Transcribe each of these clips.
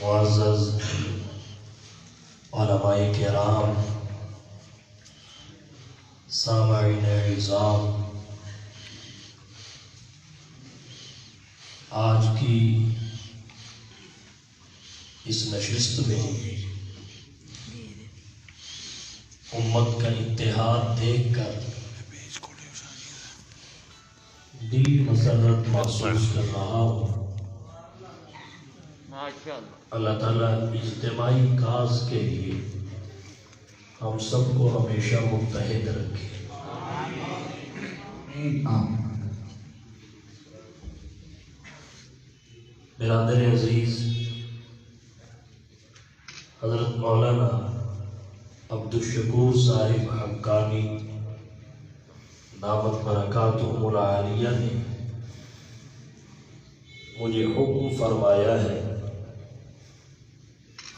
معزز علماء کرام، سامعین عظام، آج کی اس نشست میں امت کا اتحاد دیکھ کر دل مسرت محسوس کر رہا ہوں۔ اللہ تعالیٰ اجتماعی کاز کے لیے ہم سب کو ہمیشہ متحد رکھے۔ برادر عزیز، حضرت مولانا عبدالشکور صاحب حقانی دامت برکاتہم العالیہ نے مجھے حکم فرمایا ہے،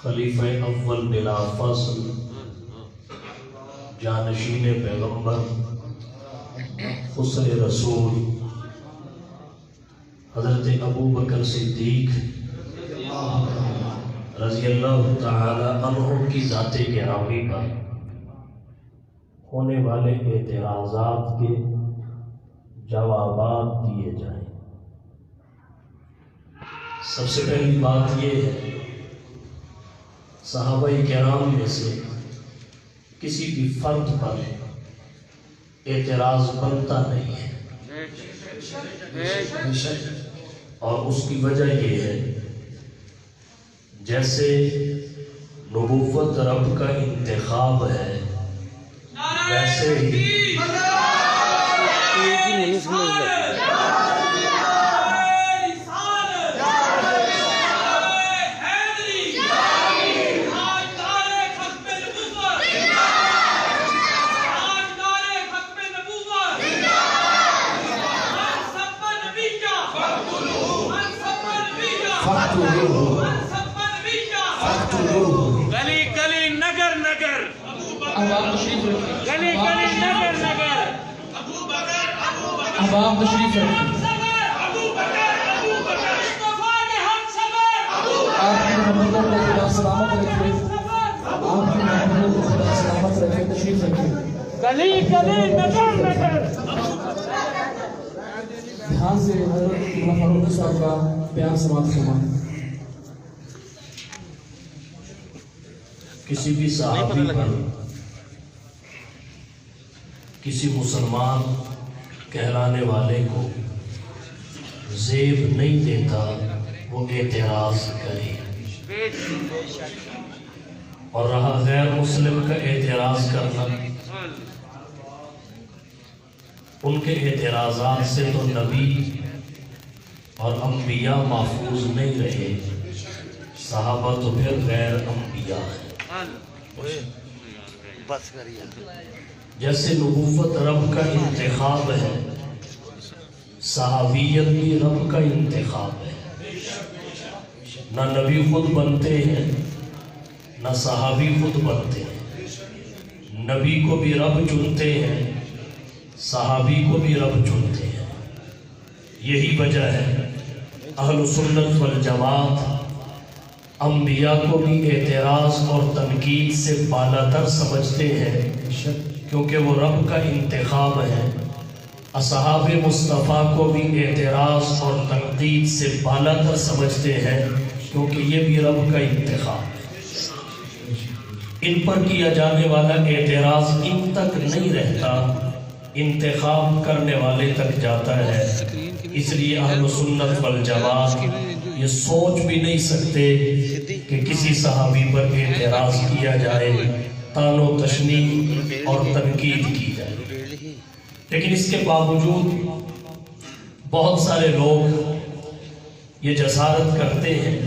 خلیفہ اول بلا فصل جانشین پیغمبر خسر رسول حضرت ابو بکر صدیق رضی اللہ تعالی عنہ کی ذات گرامی پر ہونے والے اعتراضات کے جوابات دیے جائیں۔ سب سے پہلی بات یہ ہے، صحابہ کرام میں سے کسی بھی فرد پر اعتراض بنتا نہیں ہے، اور اس کی وجہ یہ ہے، جیسے نبوت رب کا انتخاب ہے، ویسے ہی گلی گلی نگر نگر گلی گلی نگر نگر احباب تشریف رکھیں۔ آپ کی محبتوں کو خدا سلامت رکھے، آپ کی محبتوں کو خدا سلامت رکھے، تشریف رکھیں۔ گلی گلی نگر نگر دھیان سے حضرت مولانا فاروق صاحب کا بیان سماعت فرمائیں۔ کسی بھی صحابی پر کسی مسلمان کہلانے والے کو زیب نہیں دیتا وہ اعتراض کرے، اور رہا غیر مسلم کا اعتراض کرنا، ان کے اعتراضات سے تو نبی اور انبیاء محفوظ نہیں رہے، صحابہ تو پھر غیر انبیاء ہیں۔ جیسے نبوت رب کا انتخاب ہے، صحابیت بھی رب کا انتخاب ہے۔ نہ نبی خود بنتے ہیں، نہ صحابی خود بنتے ہیں، نبی کو بھی رب چنتے ہیں، صحابی کو بھی رب چنتے ہیں۔ یہی وجہ ہے اہل سنت والجماعت انبیاء کو بھی اعتراض اور تنقید سے بالاتر سمجھتے ہیں، کیونکہ وہ رب کا انتخاب ہے۔ اصحاب مصطفیٰ کو بھی اعتراض اور تنقید سے بالاتر سمجھتے ہیں، کیونکہ یہ بھی رب کا انتخاب ہے۔ ان پر کیا جانے والا اعتراض ان تک نہیں رہتا، انتخاب کرنے والے تک جاتا ہے۔ اس لیے اہل سنت والجماعت یہ سوچ بھی نہیں سکتے کہ کسی صحابی پر اعتراض کیا جائے، طعن و تشنیع اور تنقید کی جائے۔ لیکن اس کے باوجود بہت سارے لوگ یہ جسارت کرتے ہیں۔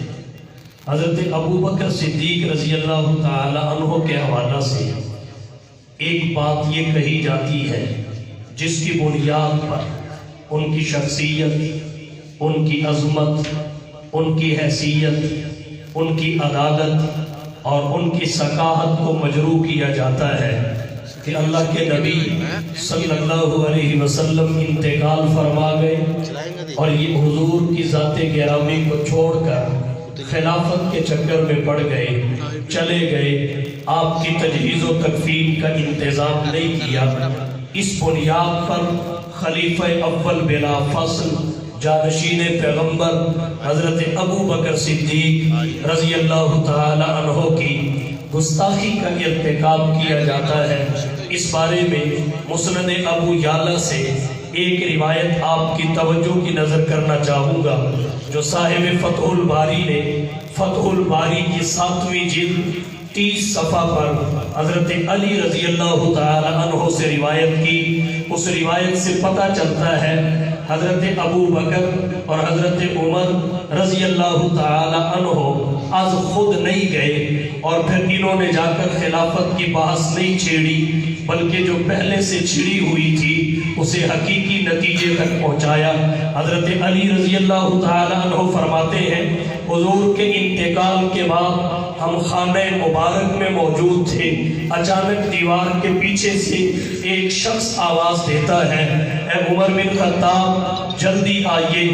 حضرت ابو بکر صدیق رضی اللہ تعالی عنہ کے حوالہ سے ایک بات یہ کہی جاتی ہے جس کی بنیاد پر ان کی شخصیت، ان کی عظمت، ان کی حیثیت، ان کی عدالت اور ان کی ثقافت کو مجروح کیا جاتا ہے کہ اللہ کے نبی صلی اللہ علیہ وسلم انتقال فرما گئے، اور یہ حضور کی ذات گرامی کو چھوڑ کر خلافت کے چکر میں پڑ گئے، چلے گئے، آپ کی تجہیز و تکفین کا انتظام نہیں کیا۔ اس بنیاد پر خلیفہ اول بلا فصل جانشین پیغمبر حضرت ابو بکر صدیق رضی اللہ تعالی عنہ کی گستاخی کا ارتکاب کیا جاتا ہے۔ اس بارے میں مسند ابو یعلا سے ایک روایت آپ کی توجہ کی نظر کرنا چاہوں گا، جو صاحب فتح الباری نے فتح الباری کی 7ویں جلد 30 صفحہ پر حضرت علی رضی اللہ تعالی عنہ سے روایت کی۔ اس روایت سے پتہ چلتا ہے حضرت ابو بکر اور حضرت عمر رضی اللہ تعالی عنہ آج خود نہیں گئے اور پھر انہوں نے جا کر خلافت کی بحث نہیں چھیڑی، بلکہ جو پہلے سے چھڑی ہوئی تھی اسے حقیقی نتیجے تک پہنچایا۔ حضرت علی رضی اللہ تعالی عنہ فرماتے ہیں حضور کے انتقال کے بعد ہم خانہ مبارک میں موجود تھے، اچانک دیوار کے پیچھے سے ایک شخص آواز دیتا ہے، اے عمر بن خطاب جلدی آئیے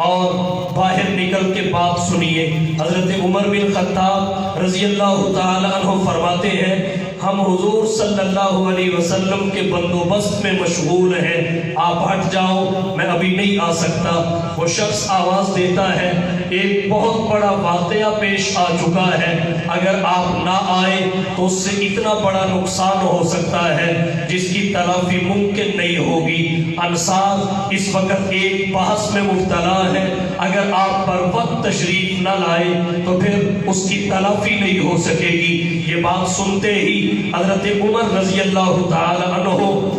اور باہر نکل کے بات سنیے۔ حضرت عمر بن خطاب رضی اللہ تعالی عنہ فرماتے ہیں ہم حضور صلی اللہ علیہ وسلم کے بندوبست میں مشغول ہیں، آپ ہٹ جاؤ، میں ابھی نہیں آ سکتا۔ وہ شخص آواز دیتا ہے ایک بہت بڑا واقعہ پیش آ چکا ہے، اگر آپ نہ آئے تو اس سے اتنا بڑا نقصان ہو سکتا ہے جس کی تلافی ممکن نہیں ہوگی۔ انصار اس وقت ایک بحث میں مبتلا ہے، اگر آپ پر وقت تشریف نہ لائے تو پھر اس کی تلافی نہیں ہو سکے گی۔ یہ بات سنتے ہی حضرت عمر رضی اللہ تعالی عنہ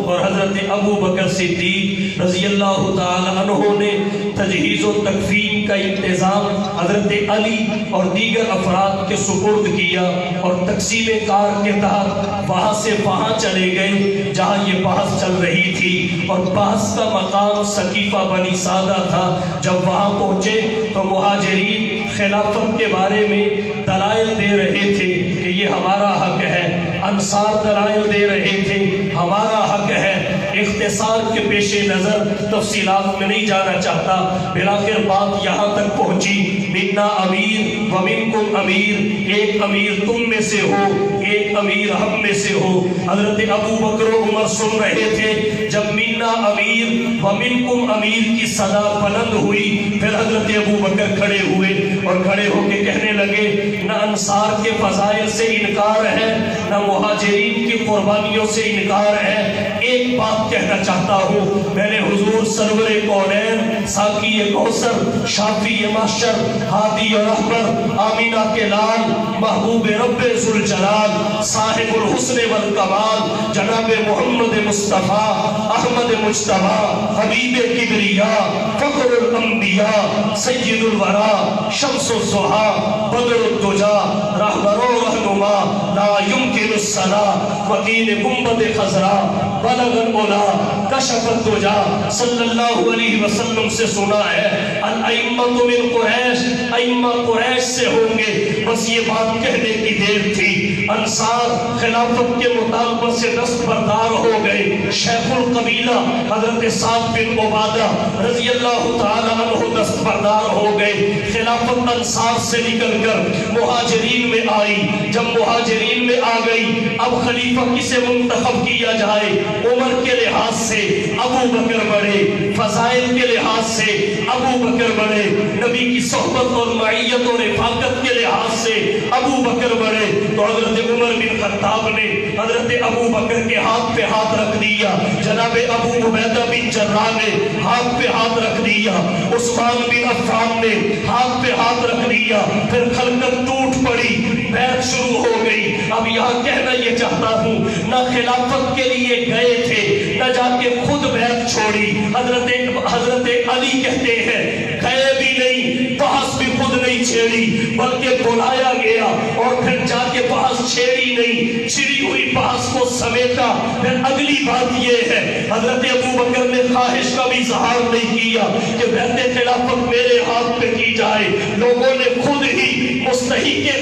اور حضرت ابو بکر صدیق رضی اللہ تعالی عنہ نے تجہیز و تکفین کا انتظام حضرت علی اور دیگر افراد کے سپرد کیا اور تقسیم کار کے تحت وہاں سے وہاں چلے گئے جہاں یہ بحث چل رہی تھی، اور بحث کا مقام سقیفہ بنی سادہ تھا۔ جب وہاں پہنچے تو مہاجرین خلافت کے بارے میں دلائل دے رہے تھے کہ یہ ہمارا حق ہے، انصار دلائل دے رہے تھے ہمارا حق ہے۔ اختصار کے پیش نظر تفصیلات میں نہیں جانا چاہتا، بلاخر بات یہاں تک پہنچی، منا امیر و منکم امیر، ایک امیر تم میں سے ہو، ایک امیر ہم میں سے ہو۔ حضرت ابو بکر و عمر سن رہے تھے، جب منا امیر و منکم امیر کی صدا بلند ہوئی پھر حضرت ابو بکر کھڑے ہوئے اور کھڑے ہو کے کہنے لگے نہ انصار کے فضائل سے انکار ہے نہ مہاجرین کی قربانیوں سے انکار ہے، ایک بات کہنا چاہتا ہوں، میں نے حضور سرور کونین، ساقی کوثر، شافی محشر، ہادی اور رہبر، آمینہ کے لال، محبوب رب ذوالجلال، صاحب الحسن والکمال، جناب محمد مصطفیٰ احمد مجتبیٰ، حبیب کبریاء، فخر الانبیاء، سید الورا، شمس الضحیٰ، بدر الدجا، رہبر و رہنما، لا یمکن الصلاة، مکین گنبد خضرا، بلغ العلا، کشف الدجا، صلی اللہ علیہ وسلم سے سنا ہے الائمۃ من قریش، ائمہ قریش سے ہوں گے، بس یہ بات کہنے کی دیر تھی۔ انصار خلافت کے مطالبہ سے دست بردار ہو گئے، شیخ القبیلہ حضرت سعد بن عبادہ رضی اللہ تعالی عنہ دست بردار ہو گئے۔ خلافت انصار سے نکل کر مہاجرین میں آئی، جب مہاجرین میں آ گئی اب خلیفہ کسے منتخب کیا جائے؟ عمر کے لحاظ سے ابو بکر بڑے، فضائل کے لحاظ سے ابو بکر بڑے، نبی کی صحبت اور معیت اور رفاقت کے لحاظ سے ابو بکر بڑے، تو حضرت عمر بن خطاب نے حضرت ابو بکر کے ہاتھ پہ ہاتھ رکھ دیا، جناب ابو عبیدہ بن جراح نے ہاتھ پہ ہاتھ رکھ دیا، عثمان بن عفان نے ہاتھ پہ ہاتھ رکھ دیا، پھر خلقت ٹوٹ پڑی، بیعت شروع ہو گئی۔ اب یہاں کہنا یہ چاہتا ہوں نہ خلافت کے لیے گئے تھے نہ جا کے خود بیعت چھوڑی۔ حضرت علی کہتے ہیں گئے بھی نہیں، بحث بھی خود نہیں چھیڑی، بلکہ بلایا گیا اور پھر جا کے بحث چھیڑی نہیں، چھڑی ہوئی بحث کو سمیٹا۔ پھر اگلی بات یہ ہے حضرت ابو بکر نے خواہش کا بھی اظہار نہیں کیا کہ بیعت خلافت میرے ہاتھ پہ کی جائے، لوگوں نے خود ہی مستحق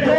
2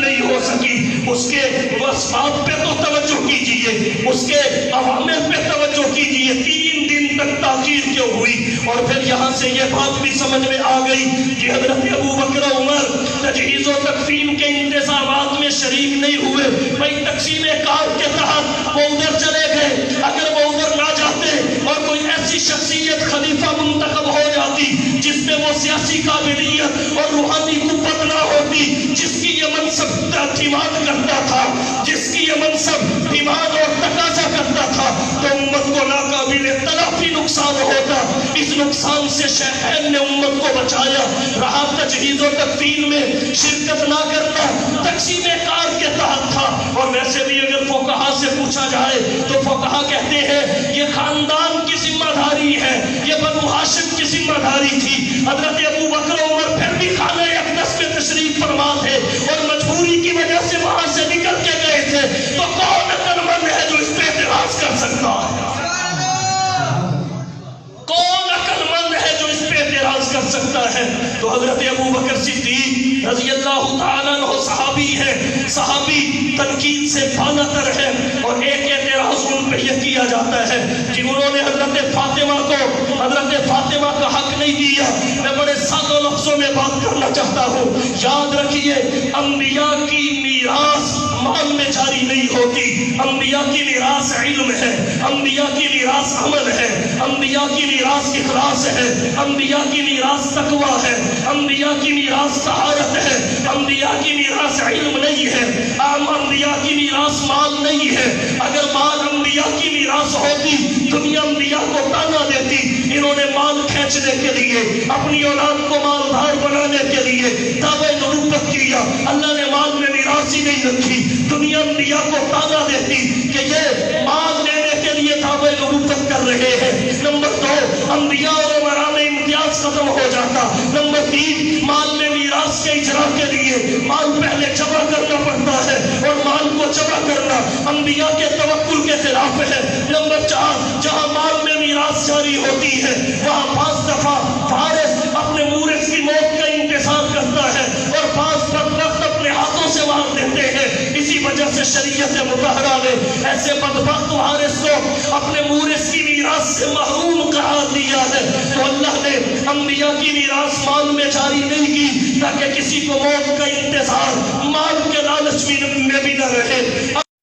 نہیں ہو سکی، اس کے اسباب پہ تو توجہ کیجئے، اس کے عوامل پہ توجہ کیجئے، 3 دن تک تاخیر کیوں ہوئی؟ اور پھر یہاں سے یہ بات بھی سمجھ میں آ گئی کہ حضرت ابو بکر و عمر تجہیز و تکفین کے انتظامات میں شریک نہیں ہوئے۔ بھائی تقسیم کار کے تحت وہ ادھر چلے گئے، اگر وہ ادھر نہ جاتے اور کوئی ایسی شخصیت خلیفہ منتخب ہو جاتی جس میں وہ سیاسی قابلیت اور روحانی قوت نہ ہوتی، جس کی یہ منصب اعتماد کرتا تھا، جس کی یہ منصب ڈیمانڈ اور تقاضا کرتا تھا، تو امت کو ناقابل تلافی نقصان ہوتا۔ اس نقصان سے شیخین نے امت کو بچایا۔ رہا تجہیز و تکفین میں شرکت نہ کرنا تقسیم کار کے تحت تھا، اور ویسے بھی اگر فقہا سے پوچھا جائے تو فقہا کہتے ہیں یہ خاندان کی ذمہ داری ہے، یہ بنو ہاشم کی ذمہ داری تھی۔ حضرت ابو بکر و عمر پھر بھی خانہ اقدس میں تشریف فرما تھے اور مجبوری کی وجہ سے وہاں سے نکل کے گئے تھے، تو کون عقل مند ہے جو اس پہ اعتراض کر سکتا ہے؟ کون عقل مند ہے جو اس پہ اعتراض کر سکتا ہے؟ تو حضرت ابو بکر صدیق رضی اللہ تعالیٰ عنہ صحابی ہے، صحابی تنقید سے بالا تر ہے، اور ایک اعتراض ان پہ یہ کیا جاتا ہے کہ انہوں نے حضرت فاطمہ کا حق نہیں دیا۔ میں بڑے سادہ لفظوں میں بات کرنا چاہتا ہوں، یاد رکھیے انبیاء کی میراث مال میں جاری نہیں ہوتی، انبیاء کی میراث علم ہے، انبیاء کی میراث عمل ہے، انبیاء کی میراث اخلاص ہے، انبیاء کی میراث تقویٰ ہے، انبیاء کی میراث طہارت ہے، انبیاء کی میراث علم نہیں ہے، عام انبیاء کی میراث مال نہیں ہے۔ اگر مال انبیاء کی میراث ہوتی، دنیا انبیاء کو تانا دیتی۔ انہوں نے مال کھینچنے کے لیے، اپنی اولاد کو مالدار بنانے کے لیے دعوی نبوت کیا، اللہ نے مال میں میراث ہی نہیں رکھی۔ دنیا انبیاء کو تانا دیتی کہ یہ مال لینے کے لیے دعوی نبوت کر رہے ہیں۔ نمبر 2، انبیاء اور امراء میں امتیاز ختم ہو جاتا۔ نمبر 3، مال میں میراث کے اجرا کے لیے مال پہلے جمع کرنا پڑتا ہے، اور مال کو جمع کرنا انبیاء کے توکل کے خلاف ہے۔ نمبر 4، جہاں مال میں میراث جاری ہوتی ہے وہاں 5 دفعہ وارث اپنے مورث کی موت کا انتظار کرتا ہے، اور 5 بدبخت اپنے ہاتھوں سے مار دیتے ہیں۔ اسی وجہ سے شریعت مطہرہ نے ایسے بدبخت وارث کو اپنے مورث کی میراث سے محروم قرار دیا ہے۔ تو اللہ نے انبیاء کی میراث مال میں جاری نہیں کی تاکہ کسی کو موت کا انتظار مال کے لالچ میں بھی نہ رہے۔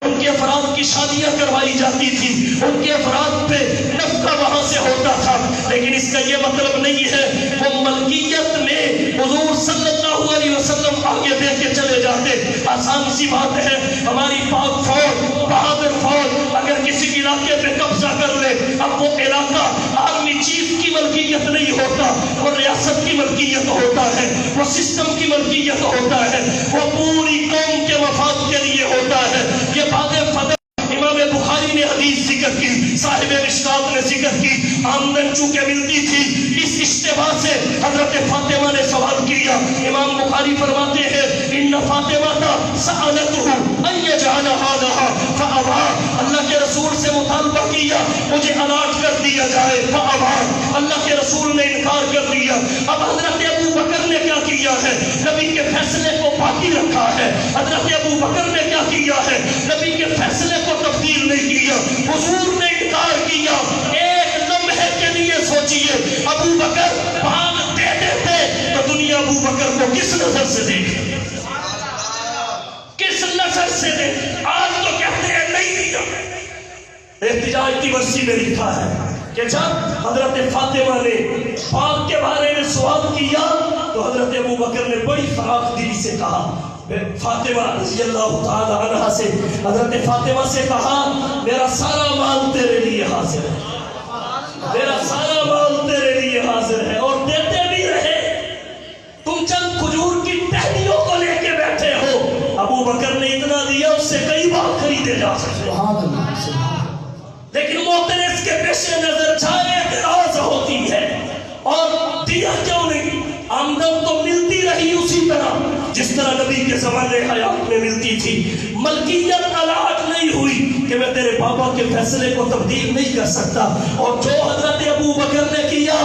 ان کے افراد کی شادیاں کروائی جاتی تھی، ان کے افراد پہ نفقہ وہاں سے ہوتا تھا، لیکن اس کا یہ مطلب نہیں ہے وہ ملکیت میں حضور صلی اللہ علیہ وسلم آگے دے کے چلے جاتے۔ آسان سی بات ہے، ہماری پاک فوج، بہادر فوج اگر کسی علاقے پہ قبضہ کر لے، اب وہ علاقہ آرمی چیف کی ملکیت نہیں ہوتا، وہ ریاست کی ملکیت ہوتا ہے، وہ سسٹم کی ملکیت ہوتا ہے، وہ پوری قوم کے مفاد کے لیے ہوتا ہے۔ یہ بات فتح امام بخاری نے حدیث ذکر کی، صاحب مشکات نے ذکر کی، آمدن چونکہ ملتی تھی، اس اشتباہ سے حضرت فاطمہ نے سوال کیا۔ امام بخاری فرماتے ہیں ان فاطمہ سألته ان يجعلها لها فأبى، اللہ کے رسول سے مطالبہ کیا مجھے الاٹ کر دیا جائے، فأبى، اللہ کے رسول نے انکار کر دیا۔ اب حضرت ابو بکر نے کیا کیا ہے؟ نبی کے فیصلے کو باقی رکھا ہے۔ حضرت ابو بکر نے کیا کیا ہے؟ نبی کے فیصلے کو تبدیل نہیں کیا، حضور نے انکار کیا۔ ایک لمحے کے لیے سوچئے، ابو بکر بھاگ دے دیتے تو دنیا ابو بکر کو کس نظر سے دیکھے، کس نظر سے دیکھے؟ آج تو کہتے ہیں نہیں دیا۔ احتجاج کی ورسی میں لکھا ہے کہ جب حضرت فاطمہ نے باغ کے بارے میں سوال کیا تو حضرت ابو بکر نے بڑی فراخ دلی سے کہا، فاطمہ رضی اللہ تعالی عنہ سے، حضرت فاطمہ سے کہا میرا سارا مال تیرے لیے حاضر ہے، میرا سارا مال تیرے لیے حاضر ہے، اور دیتے بھی رہے۔ تم چند کھجور کی ٹہنیوں کو لے کے بیٹھے ہو، ابو بکر نے اتنا دیا اس سے کئی بار خریدے جا سکتے، لیکن معترض کے پیش نظر جائے اعتراض ہوتی ہے، اور دیا کیوں نہیں؟ آمدن تو ملتی رہی اسی طرح جس طرح نبی کے زمانے حیات میں ملتی تھی. ملکیت علاج نہیں ہوئی کہ میں تیرے بابا کے فیصلے کو تبدیل نہیں کر سکتا. اور جو حضرت ابو بکر نے کیا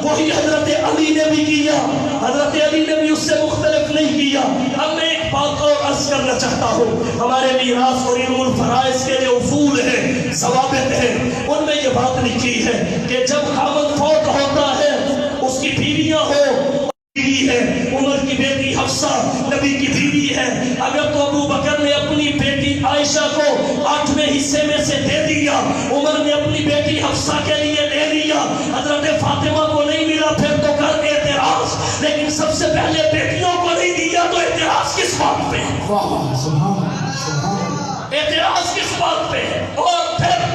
وہی حضرت علی نے بھی کیا. حضرت علی نے بھی اس سے مختلف نہیں کیا. اب میں ایک بات اور عرض کرنا چاہتا ہوں. ہمارے میراث اور علم الفرائض کے جو اصول ہیں، ضوابط ہیں، ان میں یہ بات لکھی ہے کہ جب خاوند فوت ہوتا ہے اس کی بیویاں ہو بیوی ہے. عمر کی بیٹی حفصہ نبی کی بیوی ہے. اگر تو ابو بکر نے اپنی بیٹی عائشہ کو 8ویں حصے میں سے دے دیا، عمر نے اپنی بیٹی حفصہ کے لیے لے لیا، حضرت فاطمہ کو نہیں ملا، پھر تو کر اعتراض. لیکن سب سے پہلے بیٹیوں کو نہیں دیا تو اعتراض کس بات پہ ہے؟ اعتراض کس بات پہ ہے؟ اور پھر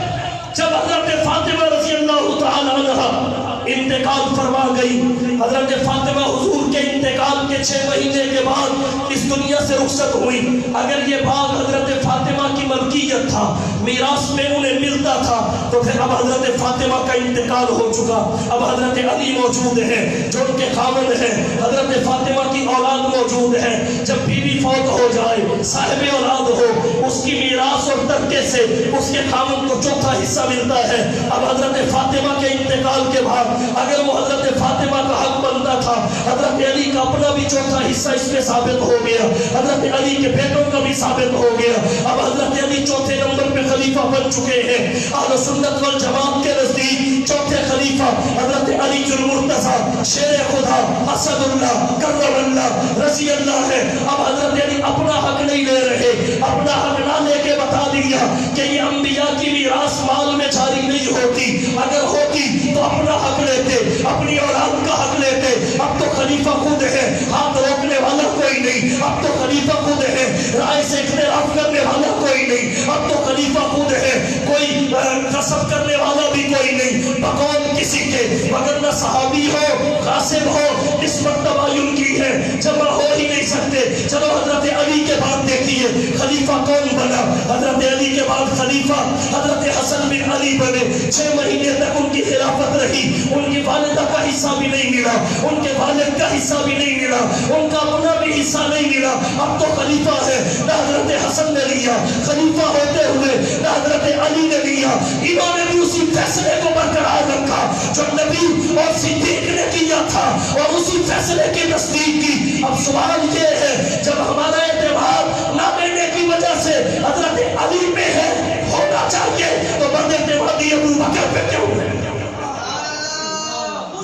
جب حضرت فاطمہ رضی اللہ تعالی عنہ انتقال فرما گئی، حضرت فاطمہ حضور کے انتقال کے 6 مہینے کے بعد اس دنیا سے رخصت ہوئی. اگر یہ باغ حضرت فاطمہ کی ملکیت تھا، میراث میں انہیں ملتا تھا، تو پھر اب حضرت فاطمہ کا انتقال ہو چکا. اب حضرت علی موجود ہیں جو ان کے خاوند ہیں، حضرت فاطمہ کی اولاد موجود ہے. جب بیوی فوت ہو جائے، صاحب اولاد ہو، اس کی میراث اور ترکے سے اس کے خاوند کو چوتھا حصہ ملتا ہے. اب حضرت فاطمہ کے انتقال کے بعد اگر وہ حضرت فاطمہ کا حق بنتا تھا، حضرت علی کا اپنا بھی چوتھا حصہ اس میں ثابت ہو گیا، حضرت علی کے بیٹوں کا بھی ثابت ہو گیا. اب حضرت علی چوتھے نمبر پہ خلیفہ بن چکے ہیں. اہل سنت والجماعت کے نزدیک چوتھے خلیفہ حضرت علی المرتضیٰ شیر خدا اسد اللہ کرم اللہ رضی اللہ ہے. اب حضرت علی اپنا حق نہیں لے رہے، اپنا حق نہ لے کے بتا دیا کہ یہ انبیاء کی میراث مال میں جاری نہیں ہوتی، اگر ہوتی تو اپنا حق لیتے، اپنی اولاد کا حق لیتے. اب تو خلیفہ خود ہے، ہاتھ روکنے والا کوئی نہیں. اب تو خلیفہ خود ہے، رائے سے اختلاف کرنے والا کوئی نہیں. اب تو خلیفہ خود ہے، کوئی غصب کرنے والا بھی کوئی نہیں بقول کسی کے. مگر نہ صحابی ہو، غاصب ہو، اس مرتبہ ان کی ہے، جمع ہو ہی نہیں سکتے. چلو حضرت علی کے بعد دیکھیے خلیفہ کون بنا. حضرت علی کے بعد خلیفہ حضرت حسن بن علی بنے. 6 مہینے تک ان کی خلافت رہی. ان کی والدہ کا حصہ بھی نہیں ملا، ان کے والد کا حصہ بھی نہیں ملا، ان کا اپنا بھی حصہ نہیں ملا. اب تو خلیفہ ہے، نہ حضرت حسن نے لیا، خلیفہ ہوتے ہوئے نہ حضرت علی نے لیا. انہوں نے بھی اسی فیصلے کو برقرار رکھا جو نبی اور صدیق نے کیا تھا، اور اسی فیصلے کی تصدیق کی. اب سوال یہ ہے، جب ہمارا اعتبار نہ دینے کی وجہ سے حضرت علی پہ ہے، ہونا چاہیے، تو بد اعتمادی ابو بکر پہ کیوں ہے؟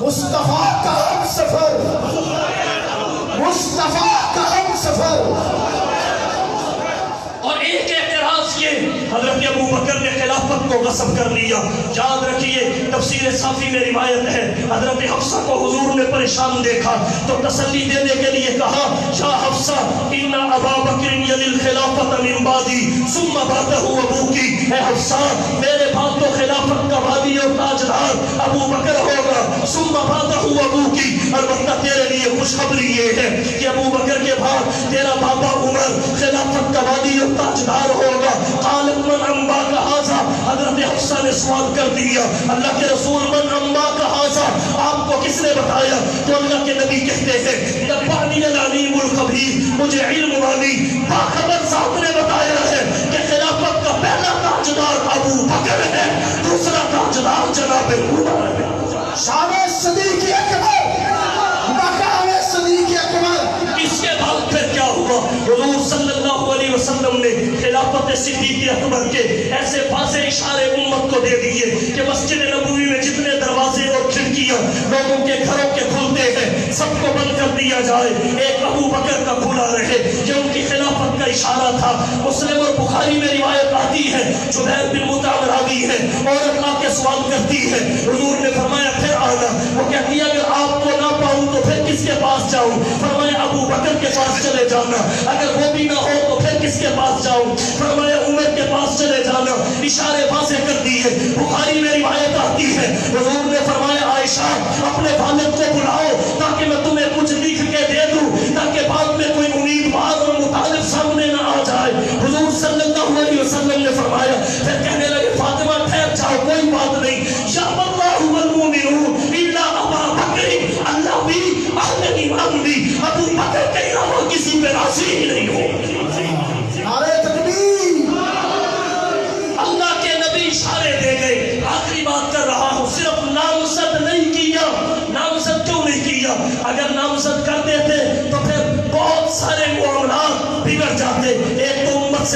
مصطفیٰ کا ہم سفر، مصطفیٰ کا ہم سفر. اور ایک اعتراض یہ، حضرت ابو بکر نے خلافت کو غصب کر لیا. یاد رکھیے تفسیر صافی میں روایت ہے، حضرت حفصہ کو حضور نے پریشان دیکھا تو تسلی دینے کے لیے کہا، یا حفصہ ان ابا بکر یلی الخلافت من بعدی ثم بعدہ ابوکی. اے حفصہ میرے بعد تو خلافت کا والی اور تاجدار ابو بکر ہوگا، ثم بعدہ ابوکی. البتہ تیرے لیے خوشخبری یہ ہے کہ ابو بکر کے بعد تیرا بابا عمر خلافت کا والی اور تاجدار ہوگا. قالت من انبا کا حاضر، حضرت حفصہ نے سوال کر دیا، اللہ کے رسول من انبا کا حاضر، آپ کو کس نے بتایا؟ تو اللہ کے نبی کہتے ہیں نبعنی العلیم الخبیر، مجھے علم والی باخبر ذات نے بتایا ہے کہ خلافت کا پہلا تاجدار ابو بکر ہے، دوسرا تاجدار جناب عمر ہے. شان صدیق اکبر، مقام صدیق اکبر. اس کے بعد پھر کیا ہوا؟ حضور صلی اللہ علیہ وسلم نے خلافت صدیق اکبر کے ایسے واضح اشارے امت کو دے دیے کہ مسجد نبوی میں جتنے دروازے اور کھڑکیاں لوگوں کے گھروں کے کھلتے ہیں سب کو بند کر دیا جائے، ایک ابو بکر کا کھلا رہے. یہ ان کی خلافت کا اشارہ تھا. مسلم اور بخاری میں روایت آتی ہے، جبیر بن مطعم راوی ہے، عورت آ کے سوال کرتی ہے، حضور نے فرمایا پھر آنا. وہ کہتی ہے اگر آپ کو نہ پاؤں تو پھر کس کے پاس جاؤں؟ فرمایا ابو بکر کے پاس چلے جانا. اگر وہ بھی نہ ہو تو پھر کس کے پاس جاؤں؟ فرمایا عمر کے پاس چلے جانا. اشارے واضح کر دیے. بخاری میں روایت آتی ہے، حضور نے فرمایا عائشہ اپنے والد کو بلاؤ تاکہ میں تمہیں کچھ لکھ کے دے دوں، تاکہ بعد میں کوئی امیدوار اور مطالب سامنے نہ آ جائے. حضور صلی اللہ علیہ وسلم نے فرمایا، پھر کہنے لگے فاطمہ ٹھہر جاؤ، کوئی بات نہیں. یا اللہ والمؤمنون الا ابا بکر، اللہ بھی اہل ایمان بھی ابو بکر کے علاوہ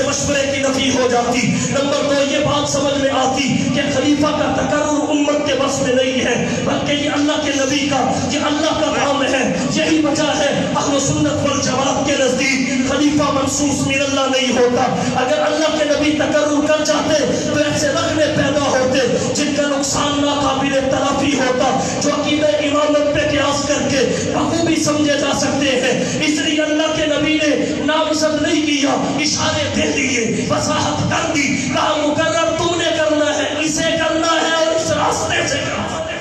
سے مشورے کی نفی ہو جاتی۔ نمبر 2 یہ بات سمجھ میں آتی کہ خلیفہ کا تقرر امت کے بس میں نہیں ہے، بلکہ یہ اللہ کے نبی کا، یہ اللہ کا کام ہے۔ یہی وجہ ہے اہل سنت والجماعت کے نزدیک خلیفہ منصوص من اللہ نہیں ہوتا۔ اگر اللہ کے نبی تقرر کر جاتے تو ایسے رخنے پیدا ہوتے جن کا نقصان ناقابل تلافی ہوتا، جو عقیدہ امامت پہ قیاس کر کے بخوبی سمجھے جا سکتے ہیں۔ اس لیے اللہ کے نبی نے نامزد نہیں کیا، اشارے دے دیے، وضاحت کر دی، کہا مقرر تم نے کرنا ہے، اسے کرنا ہے اور اس راستے سے کرنا ہے۔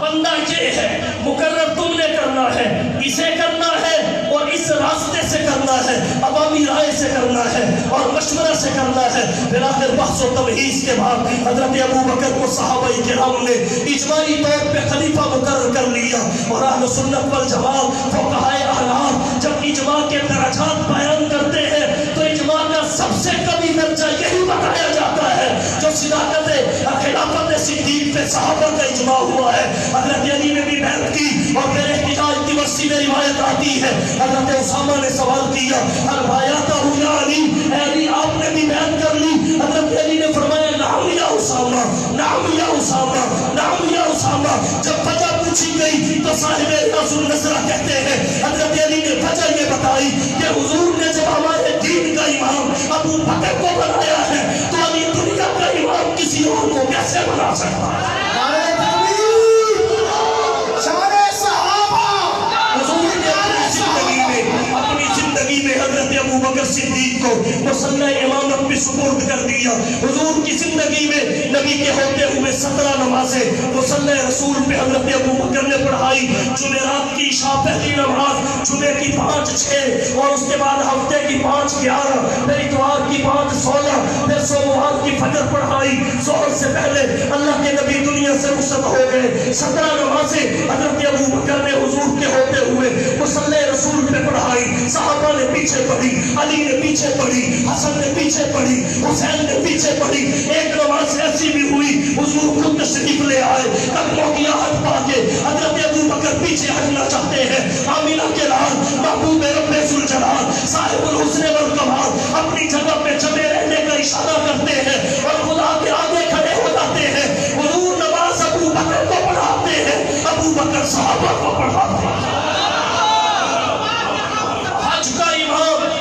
بندہ یہ ہے، مقرر تم نے کرنا ہے، اسے کرنا ہے اور اس راستے سے کرنا ہے، عوامی رائے سے کرنا ہے اور مشورہ سے کرنا ہے۔ پھر آخر بحث و تمہیز کے بعد حضرت ابو بکر کو صحابہ کرام نے اجماعی طور پہ خلیفہ مقرر کر لیا، اور اہل سنت والجماعت فقہائے احناف جب اجماع کے درجات بیان کرتے ہیں تو اجماع کا سب سے کمی درجہ یہی بتایا جاتا ہے جو صداقت خلافت صدیق پہ صحابہ کا اجماع ہوا ہے۔ حضرت علی نے بھی بیعت کی، اور پھر احتجاج کی ورثی میں روایت آتی ہے حضرت اسامہ نے سوال کیا البایعۃ یا علی، اے علی آپ نے بھی بیعت کر لی؟ حضرت علی نے فرمایا نعم یا اسامہ، نعم یا اسامہ، نعم یا اسامہ۔ جب وجہ پوچھی گئی تو صاحب ریاض النظرہ کہتے ہیں حضرت علی نے وجہ یہ بتائی کہ حضور نے جب ہمارے دین کا امام ابو بکر کو بنایا ہے تو علی دنیا کا امام کسی اور کو کیسے بنا سکتا ہے؟ اپنی زندگی میں حضرت ابو بکر صدیق کو مصلح امامت بھی سپرد کر دیا۔ حضور کی زندگی میں نبی کے ہوتے ہوئے 17 نمازیں مصلح رسول پہ حضرت ابو بکر نے پڑھائی۔ جمعرات کی عشاء پہلی نماز، جمعے کی 5 6 اور اس کے بعد ہفتے کی 5 11، پھر اتوار کی 5 16، پھر سوموار کی فجر پڑھائی۔ ظہر سے پہلے اللہ کے نبی دنیا سے رخصت ہو گئے۔ 17 نمازیں حضرت ابو بکر نے حضور کے ہوتے ہوئے مصلح رسول پہ پڑھائی۔ صحابہ نے پیچھے پڑھی، علی نے پیچھے پڑھی، حسن نے پیچھے پڑھی، حسین نے پیچھے پڑھی۔ ایک نماز ایسی بھی ہوئی حضور خود تشریف لے آئے، قدموں کی آہٹ پا کے حضرت ابو بکر پیچھے ہٹنا چاہتے ہیں۔ آمینہ کے لال محبوب رب ذوالجلال صاحب الحسن والکمال اپنی جگہ پہ جمے رہنے کا اشارہ کرتے ہیں اور خدا کے آگے کھڑے ہو جاتے ہیں۔ حضور نماز ابو بکر کو پڑھاتے ہیں، ابو بکر صحابہ کو پڑھاتے ہیں۔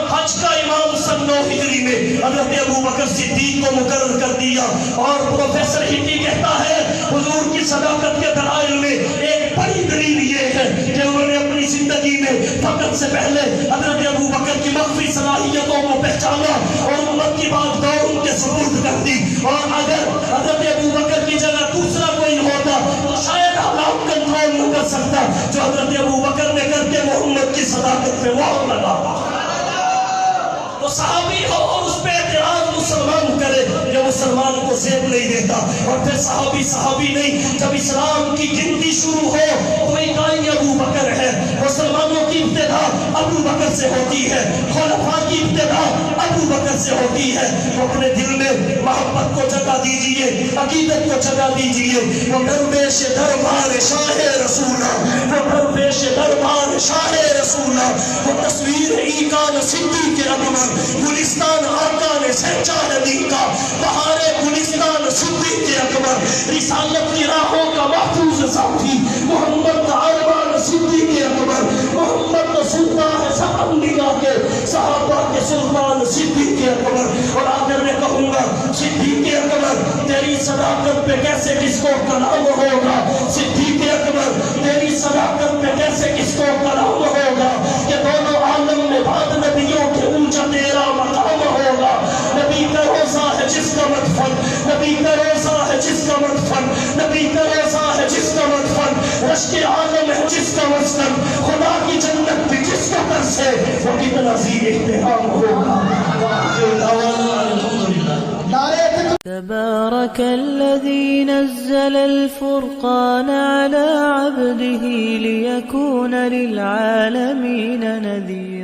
حج کا امام سن 9 ہجری میں حضرت ابو بکر صدیق کو مقرر کر دیا، اور پروفیسر ہٹی کہتا ہے حضور کی صداقت کے دلائل میں ایک بڑی دلیل یہ ہے کہ انہوں نے اپنی زندگی میں فقط سے پہلے حضرت ابو بکر کی مخفی صلاحیتوں کو پہچانا اور امت کی بات دور ان کے سپرد کر دی۔ اور اگر حضرت ابو بکر کی جگہ دوسرا کوئی ہوتا تو شاید حالات کنٹرول نہ کر سکتا جو حضرت ابو بکر نے کر کے محمد کی صداقت پہ مہر لگا۔ وہ صحابی ہو اور اس پہ اعتراض مسلمان کرے، یہ مسلمان کو زیب نہیں دیتا۔ اور پھر صحابی نہیں، جب اسلام کی گنتی شروع ہو تو اکائی ابو بکر ہے۔ مسلمانوں کی ابتدا ابو بکر سے ہوتی ہے، خلفاء کی ابتدا ابو بکر سے ہوتی ہے۔ تو اپنے دل میں محبت کو جگہ دیجئے، عقیدت کو جگہ دیجئے۔ وہ درویش دربار شاہ رسولہ، وہ درویش دربار شاہ رسولہ، وہ تصویر ایقان صدیق اکبر، گلستان آرکان سہجا نبی کا، بہار گلستان صدیق اکبر، رسالت کی راہوں کا محفوظ ساتھی، محمد عربان صدیق اکبر، محمد سلطان ہے سب انبیاء کے، صحابہ کے سلطان صدیق اکبر۔ اور آخر میں کہوں گا صدیق اکبر تیری صداقت پہ کیسے کس کو کلام ہوگا، صدیق اکبر تیری صداقت پہ کیسے کس کو کلام ہوگا، کہ دونوں عالم میں بعد نبیوں کے اونچا تیرا مقام ہوگا۔ نبی کا روزہ ہے جس کا مدفن، نبی کا روزہ ہے جس کا مدفن، نبی کا روزہ ہے جس کا مدفن، رشک عالم ہے جس کا مسکن، خدا کی جنت بھی جس کا ترس ہے، وہ کتنا عظیم احترام ہوگا۔ تبارك الذي نزل الفرقان على عبده ليكون للعالمين نذيرا